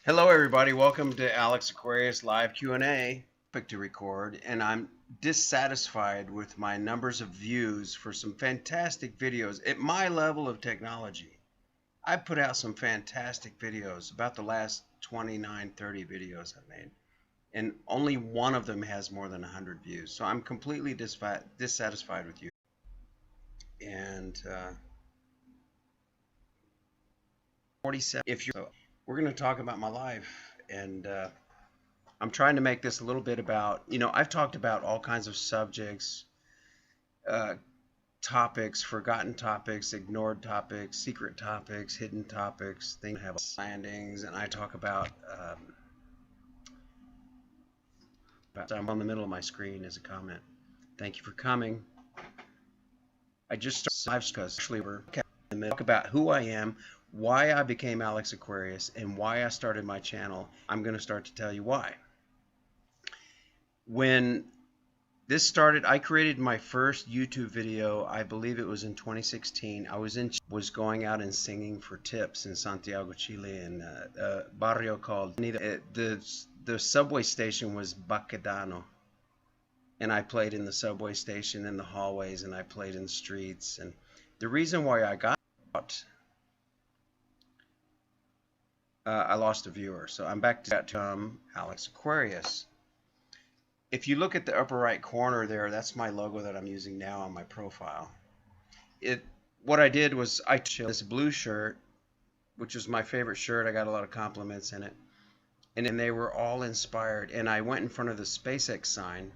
Hello everybody, welcome to Alex Aquarius live Q&A. Pick to record, and I'm dissatisfied with my numbers of views for some fantastic videos at my level of technology. I put out some fantastic videos, about the last 29, 30 videos I've made, and only one of them has more than 100 views. So I'm completely dissatisfied with you. And 47. We're going to talk about my life, and I'm trying to make this a little bit about, I've talked about all kinds of subjects, topics, forgotten topics, ignored topics, secret topics, hidden topics, things that have landings, and I talk about I'm on the middle of my screen as a comment. Thank you for coming. I just started actually we're talk about who I am, why I became Alex Aquarius, and why I started my channel. I'm going to start to tell you why. When this started, I created my first YouTube video, I believe it was in 2016. I was going out and singing for tips in Santiago, Chile, in a barrio called, the subway station was Baquedano. And I played in the subway station, in the hallways, and I played in the streets. And the reason why I got out, I lost a viewer. So I'm back to Alex Aquarius. If you look at the upper right corner there, that's my logo that I'm using now on my profile. What I did was I took this blue shirt, which was my favorite shirt. I got a lot of compliments in it. And they were all inspired. And I went in front of the SpaceX sign,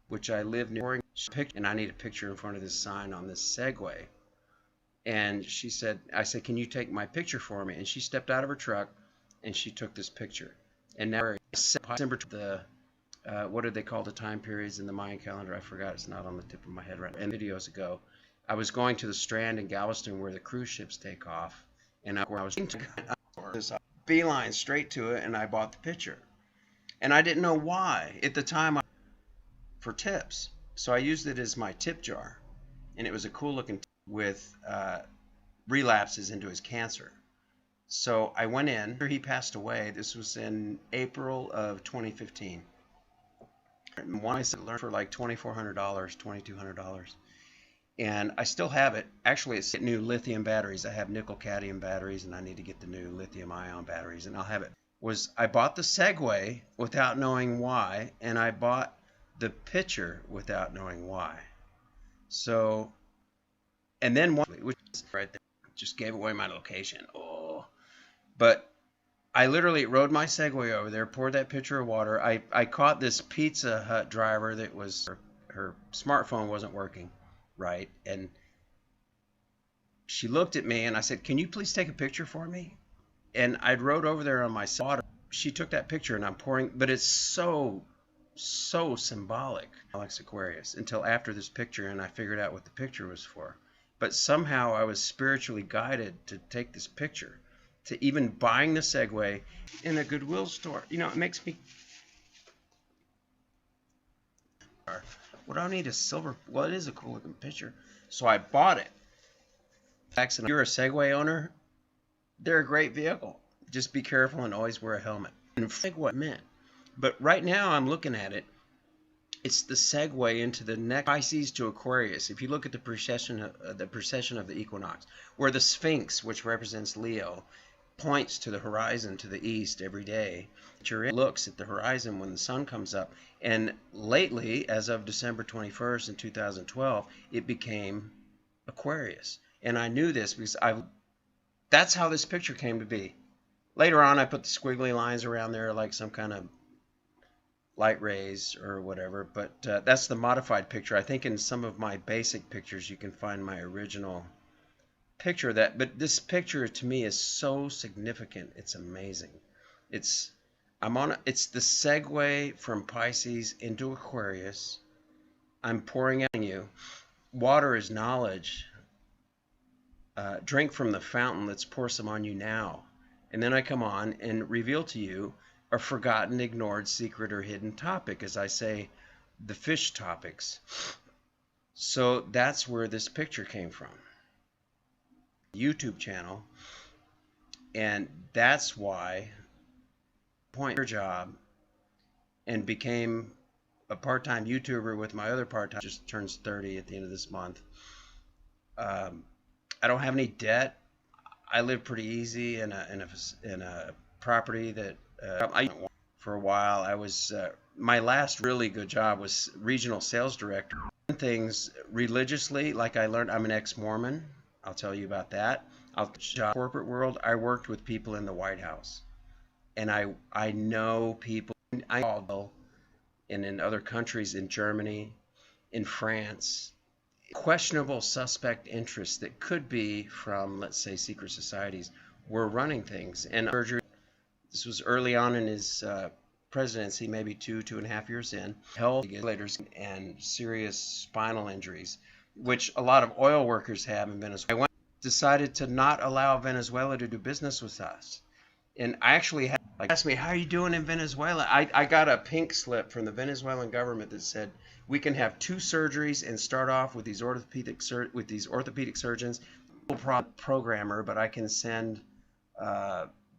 which I live near, and I need a picture in front of this sign on this Segway. And I said, can you take my picture for me? And she stepped out of her truck and she took this picture. And now December, what did they call the time periods in the Mayan calendar? I forgot. It's not on the tip of my head right now. And videos ago, I was going to the Strand in Galveston where the cruise ships take off, and I was this beeline straight to it, and I bought the picture. And I didn't know why at the time for tips, so I used it as my tip jar, and it was a cool looking tip with relapses into his cancer. So I went in after he passed away. This was in April of 2015. One I learned for like $2,400, $2,200, and I still have it. Actually, it's new lithium batteries. I have nickel cadmium batteries, and I need to get the new lithium ion batteries, and I'll have it. I bought the Segway without knowing why, and I bought the picture without knowing why. So, and then one, which is right there, just gave away my location. Oh, but I literally rode my Segway over there, poured that pitcher of water. I caught this Pizza Hut driver that was, her smartphone wasn't working right. And she looked at me and I said, can you please take a picture for me? And I rode over there on my water. She took that picture and I'm pouring, but it's so symbolic, Alex Aquarius, until after this picture, and I figured out what the picture was for. But somehow I was spiritually guided to take this picture, to even buying the Segway in a Goodwill store. It makes me... What do I need? A silver... Well, it is a cool looking picture. So I bought it. If you're a Segway owner, they're a great vehicle. Just be careful and always wear a helmet. And what it meant. But right now I'm looking at it. It's the segue into the next Pisces to Aquarius. If you look at the precession of the equinox, where the Sphinx, which represents Leo, points to the horizon to the east every day. It looks at the horizon when the sun comes up. And lately, as of December 21st in 2012, it became Aquarius. And I knew this because that's how this picture came to be. Later on, I put the squiggly lines around there like some kind of light rays or whatever, but that's the modified picture. I think in some of my basic pictures you can find my original picture of that, but this picture to me is so significant. It's amazing. It's the segue from Pisces into Aquarius. I'm pouring out you. Water is knowledge. Drink from the fountain. Let's pour some on you now. And then I come on and reveal to you a forgotten, ignored, secret, or hidden topic, as I say, the fish topics. So that's where this picture came from. YouTube channel, and that's why point job and became a part-time YouTuber with my other part-time, just turns 30 at the end of this month. I don't have any debt. I live pretty easy in a property that I for a while. I was my last really good job was regional sales director. Things religiously, like I learned, I'm an ex-Mormon. I'll tell you about that. Corporate world, I worked with people in the White House, and I know people and in other countries, in Germany, in France, questionable suspect interests that could be from, let's say, secret societies were running things. And this was early on in his presidency, maybe 2.5 years in, health regulators and serious spinal injuries, which a lot of oil workers have in Venezuela. I decided to not allow Venezuela to do business with us. And I actually had, asked me, how are you doing in Venezuela? I got a pink slip from the Venezuelan government that said we can have 2 surgeries and start off with these orthopedic surgeons, programmer, but I can send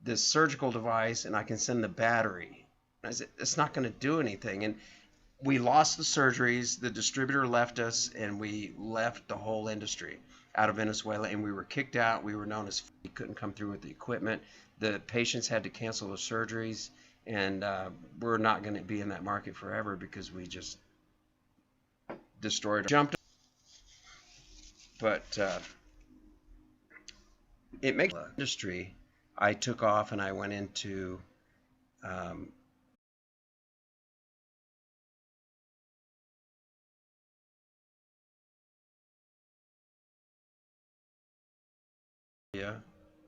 this surgical device and I can send the battery. I said, it's not going to do anything. And we lost the surgeries, the distributor left us, and we left the whole industry out of Venezuela, and we were kicked out. We were known as we couldn't come through with the equipment. The patients had to cancel the surgeries, and we're not going to be in that market forever because we just jumped. But it makes the industry. I took off and I went into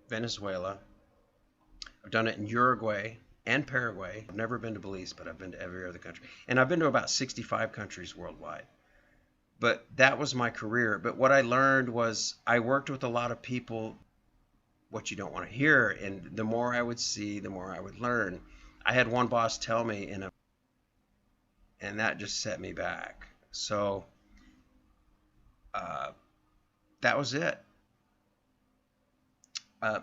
Venezuela. I've done it in Uruguay and Paraguay. I've never been to Belize, but I've been to every other country. And I've been to about 65 countries worldwide. But that was my career. But what I learned was I worked with a lot of people, what you don't want to hear. And the more I would see, the more I would learn. I had one boss tell me and that just set me back. So that was it. I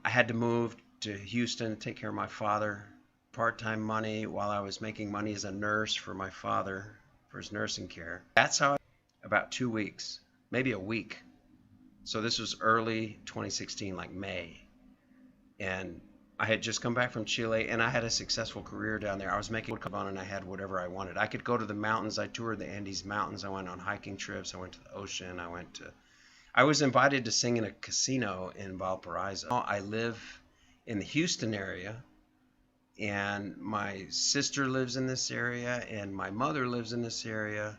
had to move to Houston to take care of my father, part-time money while I was making money as a nurse for my father for his nursing care. That's how about 2 weeks, maybe a week. So this was early 2016, like May. And I had just come back from Chile, and I had a successful career down there. I was making wood and I had whatever I wanted. I could go to the mountains. I toured the Andes Mountains. I went on hiking trips. I went to the ocean. I was invited to sing in a casino in Valparaiso. I live in the Houston area, and my sister lives in this area, and my mother lives in this area,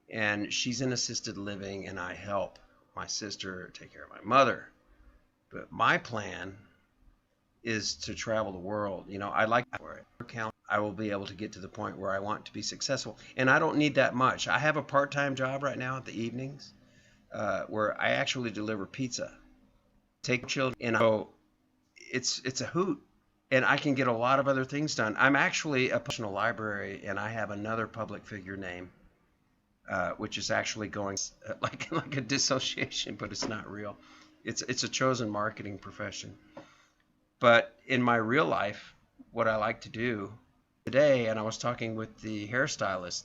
and she's in assisted living, and I help my sister take care of my mother. But my plan is to travel the world. You know, I like for it. I will be able to get to the point where I want to be successful, and I don't need that much. I have a part-time job right now at the evenings. Where I actually deliver pizza, take children, and so it's a hoot, and I can get a lot of other things done. I'm actually a professional library, and I have another public figure name, which is actually going like a dissociation, but it's not real. It's a chosen marketing profession. But in my real life, what I like to do today, and I was talking with the hairstylist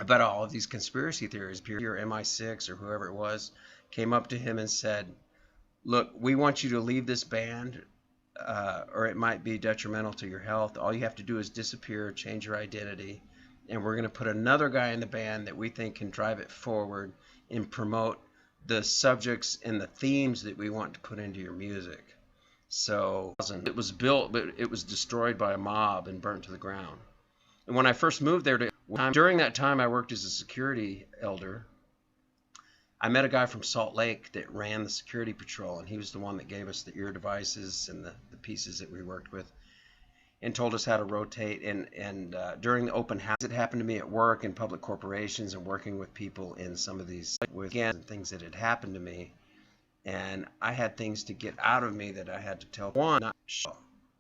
about all of these conspiracy theories. Or MI6 or whoever it was came up to him and said, look, we want you to leave this band or it might be detrimental to your health. All you have to do is disappear, change your identity, and we're going to put another guy in the band that we think can drive it forward and promote the subjects and the themes that we want to put into your music. So it was built, but it was destroyed by a mob and burnt to the ground. And when I first moved there, during that time I worked as a security elder. I met a guy from Salt Lake that ran the security patrol, and he was the one that gave us the ear devices and the pieces that we worked with and told us how to rotate. And during the open house, it happened to me at work in public corporations and working with people in some of these things that had happened to me. And I had things to get out of me that I had to tell one.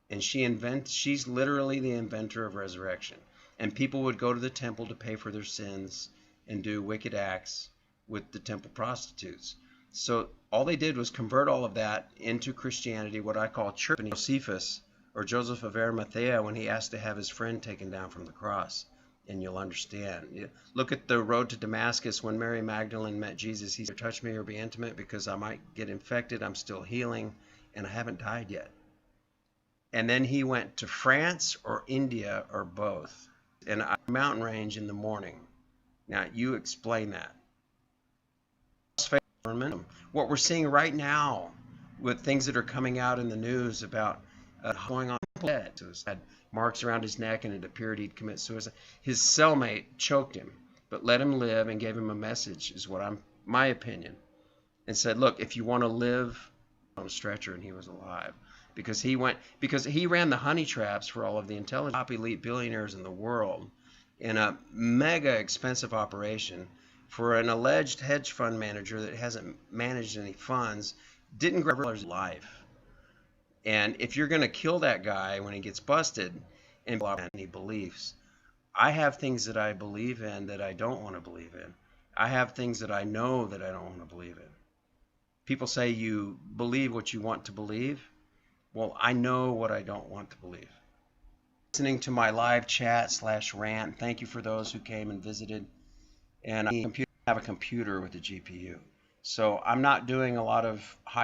And she's literally the inventor of resurrection. And people would go to the temple to pay for their sins and do wicked acts with the temple prostitutes. So all they did was convert all of that into Christianity, what I call church. Josephus or Joseph of Arimathea when he asked to have his friend taken down from the cross, and you'll understand. Look at the road to Damascus when Mary Magdalene met Jesus. He said, touch me or be intimate because I might get infected. I'm still healing and I haven't died yet. And then he went to France or India or both, and a mountain range in the morning. Now you explain that. What we're seeing right now with things that are coming out in the news about going on, had marks around his neck and it appeared he'd commit suicide. His cellmate choked him, but let him live and gave him a message, is what my opinion, and said, look, if you want to live, on a stretcher, and he was alive because he ran the honey traps for all of the intelligent top elite billionaires in the world in a mega expensive operation for an alleged hedge fund manager that hasn't managed any funds, didn't grow his life. And if you're going to kill that guy when he gets busted and any beliefs, I have things that I believe in that I don't want to believe in. I have things that I know that I don't want to believe in. People say you believe what you want to believe. Well, I know what I don't want to believe. Listening to my live chat / rant, thank you for those who came and visited. And I have a computer with a GPU. So I'm not doing a lot of high